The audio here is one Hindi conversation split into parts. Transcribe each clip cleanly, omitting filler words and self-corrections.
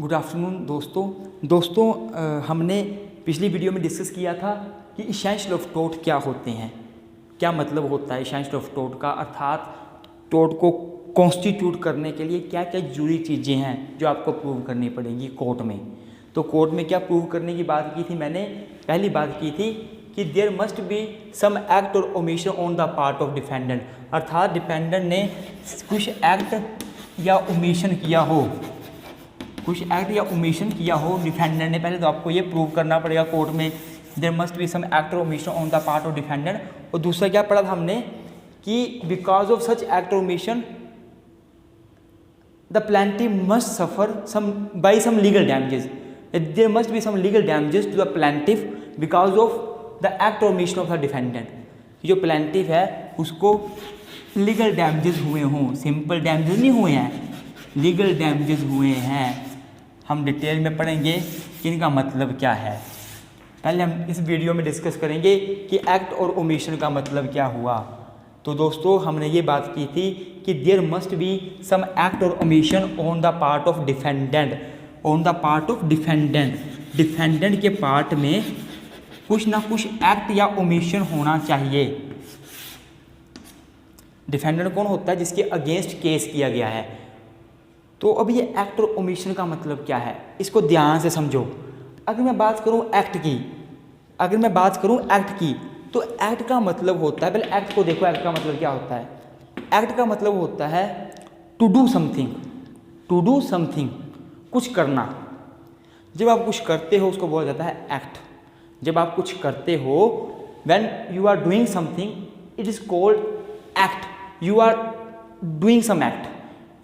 गुड आफ्टरनून दोस्तों हमने पिछली वीडियो में डिस्कस किया था कि इसेंशियल ऑफ टोट क्या होते हैं, क्या मतलब होता है इसेंशियल ऑफ टोट का, अर्थात टोट को कॉन्स्टिट्यूट करने के लिए क्या क्या जरूरी चीज़ें हैं जो आपको प्रूव करनी पड़ेंगी कोर्ट में। तो कोर्ट में क्या प्रूव करने की बात की थी मैंने, पहली बात की थी कि there must be some act or omission on the part of defendant, अर्थात डिफेंडेंट ने कुछ एक्ट या ओमिशन किया हो, कुछ एक्ट या ओमिशन किया हो डिफेंडेंट ने। पहले तो आपको ये प्रूव करना पड़ेगा कोर्ट में, there must be some act or omission on the part of defendant. और दूसरा क्या पढ़ा था हमने कि because of such act or omission the plaintiff must suffer by some legal damages, there must be some legal damages to the plaintiff because of the act or omission of the defendant. जो प्लेंटिफ है उसको लीगल डैमेजेस हुए हों, सिंपल डैमेजेस नहीं हुए हैं, लीगल डैमेजेस हुए हैं। हम डिटेल में पढ़ेंगे कि इनका मतलब क्या है। पहले हम इस वीडियो में डिस्कस करेंगे कि एक्ट और ओमिशन का मतलब क्या हुआ। तो दोस्तों हमने ये बात की थी कि there must be some act or omission on the part of defendant, on the part of defendant, defendant के पार्ट में कुछ ना कुछ एक्ट या ओमिशन होना चाहिए। डिफेंडेंट कौन होता है? जिसके अगेंस्ट केस किया गया है। तो अब ये एक्ट और ओमिशन का मतलब क्या है, इसको ध्यान से समझो। अगर मैं बात करूं एक्ट की, अगर मैं बात करूं एक्ट की, तो एक्ट का मतलब होता है, पहले एक्ट को देखो, एक्ट का मतलब क्या होता है। एक्ट का मतलब होता है to do something, to do something, कुछ करना। जब आप कुछ करते हो उसको बोला जाता है एक्ट। जब आप कुछ करते हो, when you are doing something it is called act, you are doing some act.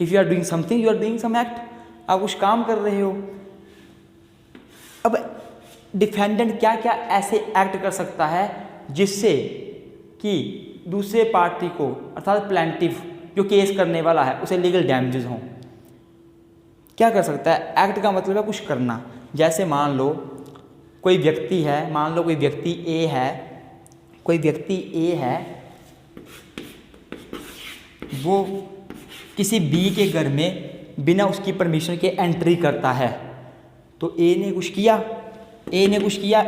If you are doing something you are doing some act, आप कुछ काम कर रहे हो। अब डिफेंडेंट क्या क्या ऐसे एक्ट कर सकता है जिससे कि दूसरे पार्टी को, अर्थात प्लेंटिफ जो केस करने वाला है, उसे लीगल डैमेजेस हों। क्या कर सकता है? एक्ट का मतलब है कुछ करना। जैसे मान लो कोई व्यक्ति है, मान लो कोई व्यक्ति ए है, कोई व्यक्ति ए है, वो किसी बी के घर में बिना उसकी परमिशन के एंट्री करता है। तो ए ने कुछ किया, ए ने कुछ किया।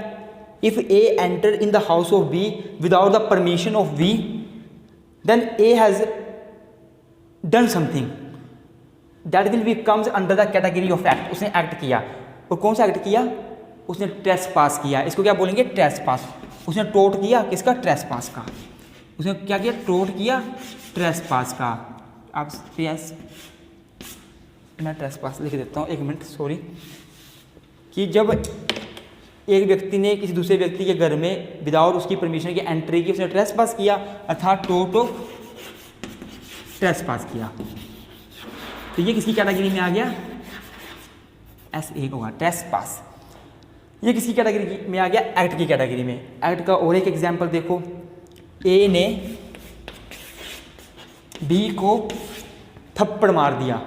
If A enter in the house of B without the permission of B, then A has done something that will be comes under the category of act. उसने एक्ट किया, और कौन सा एक्ट किया? उसने ट्रेसपास किया। इसको क्या बोलेंगे? ट्रेसपास। उसने टोट किया, किसका? ट्रेसपास का। उसने क्या किया? टोट किया ट्रेसपास का। आप यस, मैं ट्रेसपास लिख देता हूँ, एक मिनट, सॉरी। कि जब एक व्यक्ति ने किसी दूसरे व्यक्ति के घर में विदाउट उसकी परमिशन की एंट्री की, उसने ट्रेसपास किया, अर्थात टोट ऑफ ट्रेसपास किया। तो ये किसकी कैटेगरी में आ गया? S1 होगा, ट्रेसपास। ये किसकी कैटेगरी में आ गया? एक्ट की कैटेगरी में। एक्ट का और एक एग्जाम्पल देखो। ए ने बी को थप्पड़ मार दिया,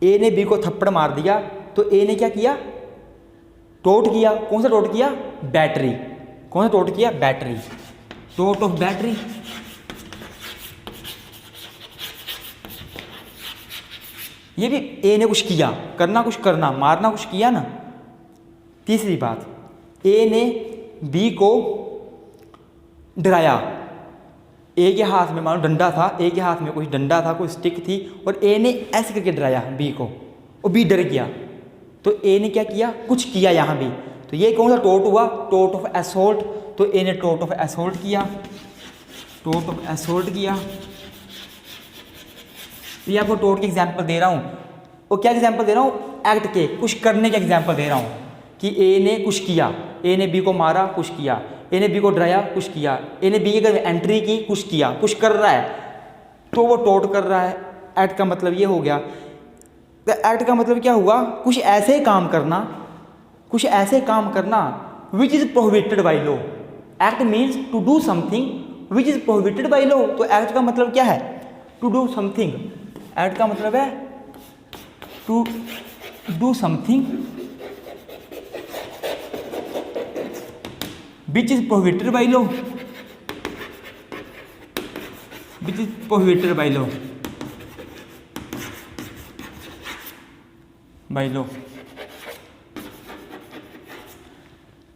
ए ने बी को थप्पड़ मार दिया, तो ए ने क्या किया? टोट किया। कौन सा टोट किया? बैटरी। कौन सा टोट किया? बैटरी, टोट ऑफ बैटरी। ये भी ए ने कुछ किया, करना कुछ करना, मारना कुछ किया ना। तीसरी बात, ए ने बी को डराया। ए के हाथ में मानो डंडा था, ए के हाथ में कोई डंडा था, कोई स्टिक थी, और ए ने ऐसे करके डराया बी को, और बी डर गया। तो ए ने क्या किया? कुछ किया यहाँ भी। तो ये कौन सा टोट हुआ? टोट ऑफ असोल्ट। तो ए ने टोट ऑफ असोल्ट किया, टोट ऑफ असोल्ट किया। तो ये आपको टोट के एग्जाम्पल दे रहा हूँ, और क्या एग्जाम्पल दे रहा हूँ? एक्ट के, कुछ करने के एग्जाम्पल दे रहा हूँ कि ए ने कुछ किया, ए ने बी को मारा, कुछ किया, ए ने बी को डराया, कुछ किया, ए ने बी के घर में एंट्री की, कुछ किया, कुछ कर रहा है, तो वो टोट कर रहा है। एक्ट का मतलब ये हो गया। तो एक्ट का मतलब क्या हुआ? कुछ ऐसे काम करना, कुछ ऐसे काम करना which is prohibited by law. Act means to do something which is prohibited by law. तो एक्ट का मतलब क्या है? To do something. एक्ट का मतलब है to do something which is prohibited by law, which is prohibited by law। By law.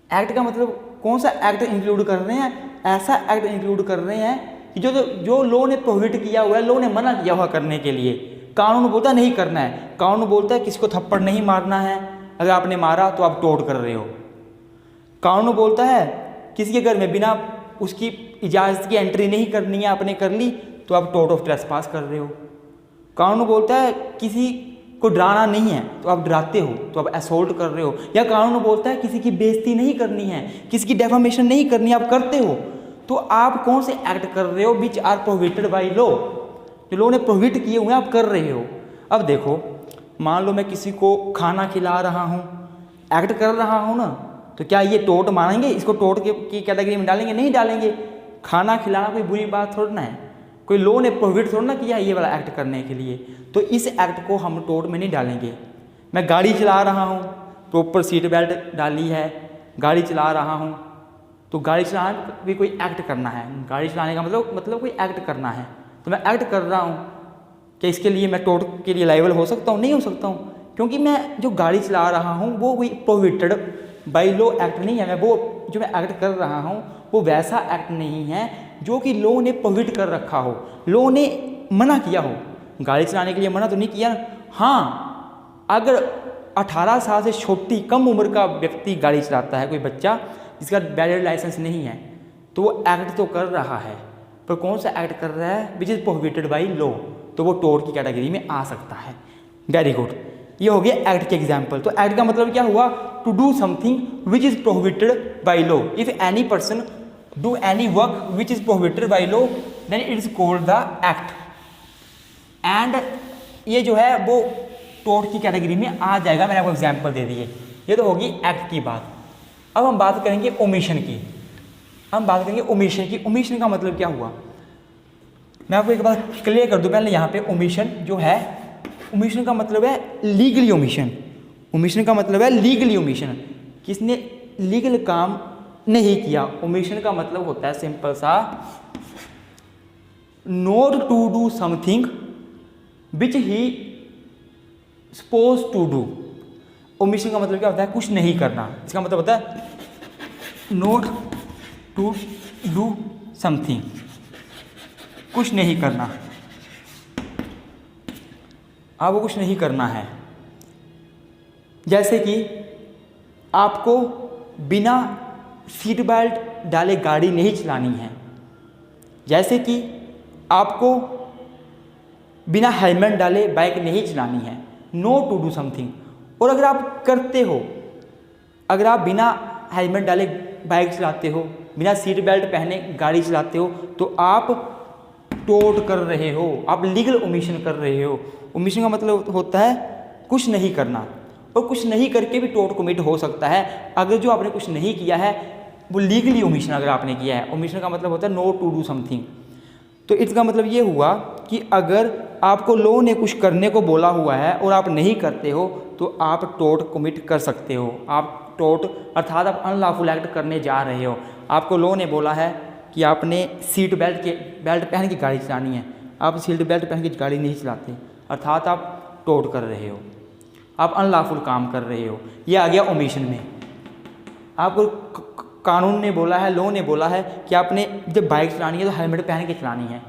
Act का मतलब कौन सा एक्ट इंक्लूड कर रहे हैं? ऐसा एक्ट इंक्लूड कर रहे हैं कि जो लॉ ने प्रोहिबिट किया हुआ है, लॉ ने मना किया हुआ करने के लिए। कानून बोलता है नहीं करना है, कानून बोलता है किसी को थप्पड़ नहीं मारना है, अगर आपने मारा तो आप टोट कर रहे हो। कानून बोलता है किसी के घर में बिना उसकी इजाज़त की एंट्री नहीं करनी है, आपने कर ली तो आप टोट ऑफ ट्रेसपास कर रहे हो। कानून बोलता है किसी को डराना नहीं है तो आप डराते हो, तो आप असोल्ट कर रहे हो। या कानून बोलता है किसी की बेइज्जती नहीं करनी है, किसी की डेफामेशन नहीं करनी है, आप करते हो, तो आप कौन से एक्ट कर रहे हो? Which are prohibited by law, जो लॉ ने प्रोहिबिट किए हुए आप कर रहे हो। अब देखो, मान लो मैं किसी को खाना खिला रहा हूँ, एक्ट कर रहा हूँ ना, तो क्या ये टोट मानेंगे? इसको टोट की कैटेगरी में डालेंगे? नहीं डालेंगे। खाना खिलाना कोई बुरी बात थोड़ी ना है, कोई लॉ ने प्रोहिबिट थोड़ा ना किया ये वाला एक्ट करने के लिए, तो इस एक्ट को हम टोट में नहीं डालेंगे। मैं गाड़ी चला रहा हूँ, प्रॉपर सीट बेल्ट डाली है, गाड़ी चला रहा हूँ, तो गाड़ी चलाना भी कोई एक्ट करना है। गाड़ी चलाने का मतलब कोई एक्ट करना है, तो मैं एक्ट कर रहा हूँ, क्या इसके लिए मैं टोट के लिए लायबल हो सकता हूँ? नहीं हो सकता हूँ, क्योंकि मैं जो गाड़ी चला रहा हूँ वो कोई प्रोहिबिटेड बाय लॉ एक्ट नहीं है। मैं वो जो मैं एक्ट कर रहा हूँ वो वैसा एक्ट नहीं है जो कि लॉ ने प्रोहिबिट कर रखा हो, लॉ ने मना किया हो। गाड़ी चलाने के लिए मना तो नहीं किया। हाँ, अगर 18 साल से छोटी कम उम्र का व्यक्ति गाड़ी चलाता है, कोई बच्चा जिसका वैलिड लाइसेंस नहीं है, तो वो एक्ट तो कर रहा है, पर कौन सा एक्ट कर रहा है? विच इज़ प्रोहिबिटेड बाय लॉ, तो वो टोट की कैटेगरी में आ सकता है। वेरी गुड, ये हो गया एक्ट के एग्जाम्पल। तो एक्ट का मतलब क्या हुआ? To do something which is prohibited by law. If any person do any work which is prohibited by law, then it is called the act. And ये जो है वो टोट की कैटेगरी में आ जाएगा। मैंने आपको एग्जाम्पल दे दिए। ये तो होगी एक्ट की बात। अब हम बात करेंगे ओमिशन की। ओमिशन की। ओमिशन का मतलब क्या हुआ? मैं आपको एक बात क्लियर कर दूं पहले यहाँ पे। ओमिशन जो है, ओमिशन का मतलब है लीगली ओमिशन। ओमिशन का मतलब है लीगली ओमिशन, किसने लीगल काम नहीं किया। ओमिशन का मतलब होता है सिंपल सा, not to do something which he suppose to do. Omission का मतलब क्या होता है? कुछ नहीं करना। इसका मतलब होता है नॉट टू डू समथिंग, कुछ नहीं करना, आपको कुछ नहीं करना है। जैसे कि आपको बिना सीट बेल्ट डाले गाड़ी नहीं चलानी है, जैसे कि आपको बिना हेलमेट डाले बाइक नहीं चलानी है। No to do something. और अगर आप करते हो, अगर आप बिना हेलमेट डाले बाइक चलाते हो, बिना सीट बेल्ट पहने गाड़ी चलाते हो, तो आप टोट कर रहे हो, आप लीगल ओमिशन कर रहे हो। ओमिशन का मतलब होता है कुछ नहीं करना, और कुछ नहीं करके भी टोट कमिट हो सकता है। अगर जो आपने कुछ नहीं किया है वो लीगली ओमिशन अगर आपने किया है। ओमिशन का मतलब होता है नो टू डू समथिंग। तो इसका मतलब ये हुआ कि अगर आपको लॉ ने कुछ करने को बोला हुआ है और आप नहीं करते हो, तो आप टोट कमिट कर सकते हो। आप टोट अर्थात आप अनलॉफुल एक्ट करने जा रहे हो। आपको लॉ ने बोला है कि आपने सीट बेल्ट पहन के गाड़ी चलानी है, आप सीट बेल्ट पहन के गाड़ी नहीं चलाते, अर्थात आप टोट कर रहे हो, आप अनलॉफुल काम कर रहे हो। ये आ गया ओमिशन में। आपको कानून ने बोला है, लॉ ने बोला है कि आपने जब बाइक चलानी है तो हेलमेट पहन के चलानी है,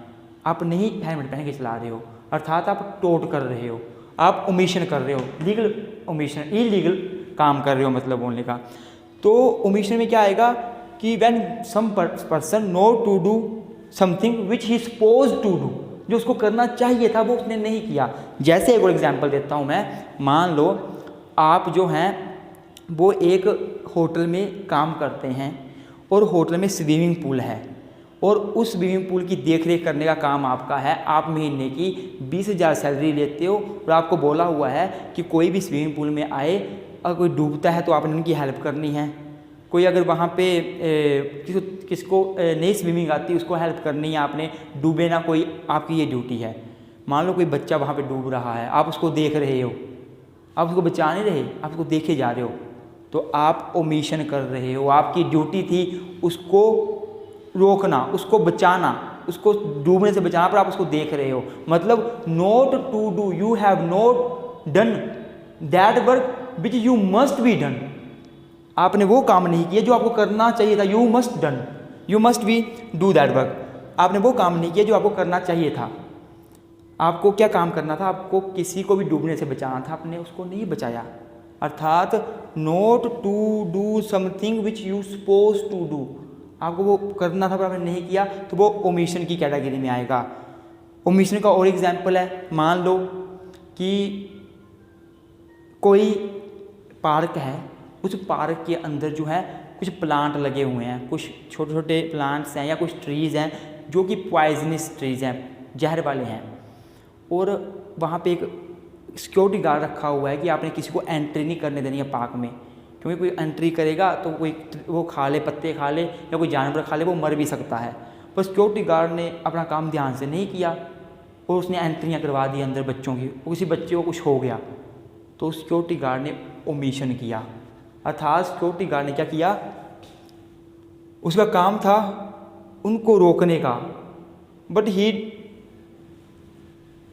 आप नहीं हेलमेट पहन के चला रहे हो, अर्थात आप टोट कर रहे हो, आप ओमिशन कर रहे हो, लीगल ओमिशन, इलीगल काम कर रहे हो मतलब बोलने का। तो ओमिशन में क्या आएगा कि when some person no to do something which he suppose to do, जो उसको करना चाहिए था वो उसने नहीं किया। जैसे एक और एग्जांपल देता हूँ मैं। मान लो आप जो हैं वो एक होटल में काम करते हैं और होटल में स्विमिंग पूल है, और उस स्विमिंग पूल की देखरेख करने का काम आपका है। आप महीने की 20,000 सैलरी लेते हो, और आपको बोला हुआ है कि कोई भी स्विमिंग पूल में आए, अगर कोई डूबता है तो आपने उनकी हेल्प करनी है, कोई अगर वहाँ पे किसको नहीं स्विमिंग आती उसको हेल्प करनी है, आपने डूबे ना कोई, आपकी ये ड्यूटी है। मान लो कोई बच्चा वहाँ पे डूब रहा है, आप उसको देख रहे हो, आप उसको बचा नहीं रहे, आप उसको देखे जा रहे हो, तो आप ओमिशन कर रहे हो। आपकी ड्यूटी थी उसको रोकना, उसको बचाना, उसको डूबने से बचाना, पर आप उसको देख रहे हो। मतलब not to do, you have not done that work which you must be done, आपने वो काम नहीं किया जो आपको करना चाहिए था। You must B do that work, आपने वो काम नहीं किया जो आपको करना चाहिए था। आपको क्या काम करना था? आपको किसी को भी डूबने से बचाना था, आपने उसको नहीं बचाया। अर्थात not to do something which you suppose to do, आपको वो करना था पर आपने नहीं किया, तो वो ओमिशन की कैटेगरी में आएगा। ओमिशन का और एग्जाम्पल है, मान लो कि कोई पार्क है, उस पार्क के अंदर जो है कुछ प्लांट लगे हुए हैं, कुछ छोटे छोटे प्लांट्स हैं या कुछ ट्रीज़ हैं जो कि पॉइजनस ट्रीज़ हैं, जहर वाले हैं, और वहाँ पे एक सिक्योरिटी गार्ड रखा हुआ है कि आपने किसी को एंट्री नहीं करने देनी है पार्क में, क्योंकि कोई एंट्री करेगा तो कोई वो खा ले, पत्ते खा ले या कोई जानवर खा ले, वो मर भी सकता है। पर सिक्योरिटी गार्ड ने अपना काम ध्यान से नहीं किया और उसने एंट्रियाँ करवा दी अंदर बच्चों की, और किसी बच्चे को कुछ हो गया तो सिक्योरिटी गार्ड ने ओमिशन किया। अर्थात सिक्योरिटी गार्ड ने क्या किया, उसका काम था उनको रोकने का, but he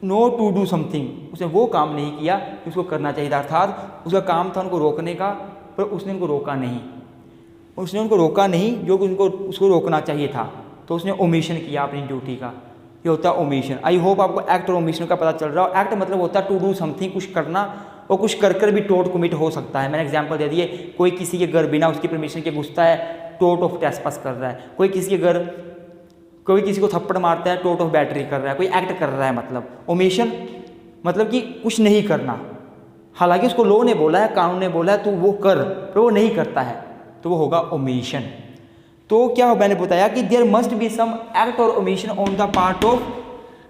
no to do something, उसने वो काम नहीं किया जो उसको करना चाहिए था। अर्थात उसका काम था उनको रोकने का, पर उसने उनको रोका नहीं, जो कि उसको रोकना चाहिए था, तो उसने ओमिशन किया अपनी ड्यूटी का। ये होता है ओमिशन। आई होप आपको एक्ट और ओमिशन का पता चल रहा हो। एक्ट मतलब होता है टू डू समथिंग, कुछ करना, और कुछ कर भी टोट कमिट हो सकता है। मैंने एग्जांपल दे दिए, कोई किसी के घर बिना उसकी परमिशन के घुसता है, टोट ऑफ ट्रेसपास कर रहा है। कोई किसी को थप्पड़ मारता है, टोट ऑफ बैटरी कर रहा है। कोई एक्ट कर रहा है, मतलब ओमिशन मतलब कि कुछ नहीं करना, हालांकि उसको लॉ ने बोला है, कानून ने बोला है तो वो कर, पर वो नहीं करता है, तो वो होगा ओमिशन। तो क्या मैंने बताया कि there must be some act or omission on the part of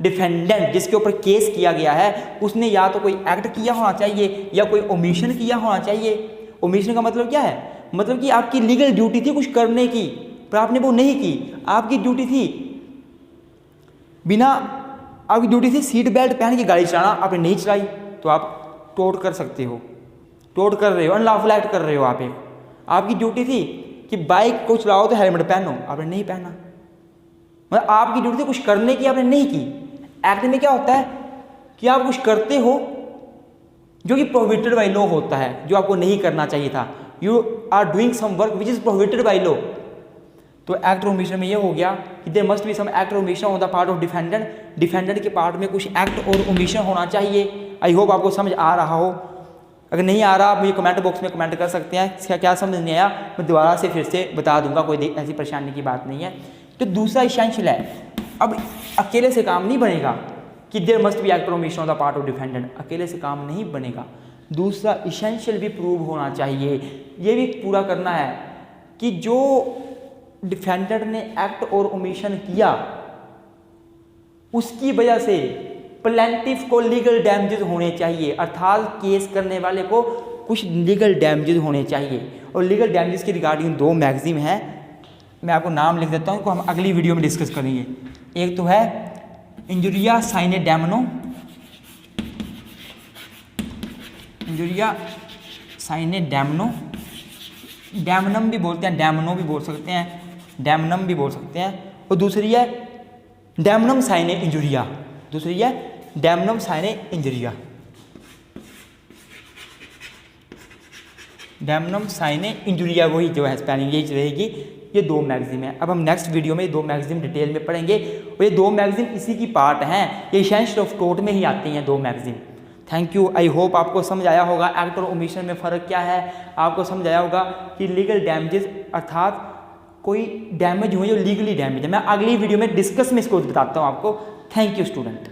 defendant, जिसके ऊपर केस किया गया है, उसने या तो कोई एक्ट किया होना चाहिए या कोई ओमिशन किया होना चाहिए। ओमिशन का मतलब क्या है? मतलब कि आपकी लीगल ड्यूटी थी कुछ करने की, पर आपने वो नहीं की। आपकी ड्यूटी थी सीट बेल्ट पहन के गाड़ी चलाना, आपने नहीं चलाई, तो आप टोट कर सकते हो, टोट कर रहे हो, अनलॉफुल एक्ट कर रहे हो आप। आपकी ड्यूटी थी कि बाइक को चलाओ तो हेलमेट पहनो, आपने नहीं पहना, मतलब आपकी ड्यूटी थी कुछ करने की, आपने नहीं की। एक्ट में क्या होता है कि आप कुछ करते हो जो कि प्रोहिबिटेड बाय लॉ होता है, जो आपको नहीं करना चाहिए था। You are doing some work which is prohibited by law. तो एक्ट और ओमिशन में ये हो गया कि there must be some act or omission on the part of defendant, defendant के पार्ट में कुछ एक्ट और ओमिशन होना चाहिए। आई होप आपको समझ आ रहा हो। अगर नहीं आ रहा, आप मुझे कमेंट बॉक्स में कमेंट कर सकते हैं, इसका क्या समझ नहीं आया, मैं दोबारा से फिर से बता दूंगा, कोई ऐसी परेशानी की बात नहीं है। तो दूसरा इसेंशियल है, अब अकेले से काम नहीं बनेगा कि there must B act or omission on the part of defendant, अकेले से काम नहीं बनेगा। दूसरा इसेंशियल भी प्रूव होना चाहिए, ये भी पूरा करना है कि जो डिफेंडेंट ने एक्ट और ओमिशन किया उसकी वजह से प्लेंटिफ को लीगल डैमेजेस होने चाहिए। अर्थात केस करने वाले को कुछ लीगल डैमेजेस होने चाहिए। और लीगल डैमेजेस की रिगार्डिंग 2 मैगजीन है, मैं आपको नाम लिख देता हूँ, इनको हम अगली वीडियो में डिस्कस करेंगे। एक तो है इंजुरिया साइने डैमनो, इंजुरिया साइने डैमनो, डैमनम भी बोलते हैं, डैमनो भी बोल सकते हैं, डैमनम भी बोल सकते हैं। और दूसरी है डैमनम साइने इंजुरिया, दूसरी है डैमनम साइने इंजुरिया, डैमनम साइने इंजुरिया, वही जो है स्पेलिंग यही रहेगी। ये 2 मैगजीन है। अब हम नेक्स्ट वीडियो में 2 मैगजीन डिटेल में पढ़ेंगे, और ये 2 मैगजीन इसी की पार्ट हैं, ये एसेंशियल ऑफ टोट में ही आती हैं 2 magazine. Thank you. I hope आपको समझ आया होगा एक्ट और ओमिशन में फ़र्क क्या है, आपको समझ आया होगा कि लीगल डैमेजेस अर्थात कोई डैमेज हुए जो लीगली डैमेज है। मैं अगली वीडियो में डिस्कस में इसको बताता हूँ आपको। Thank you student.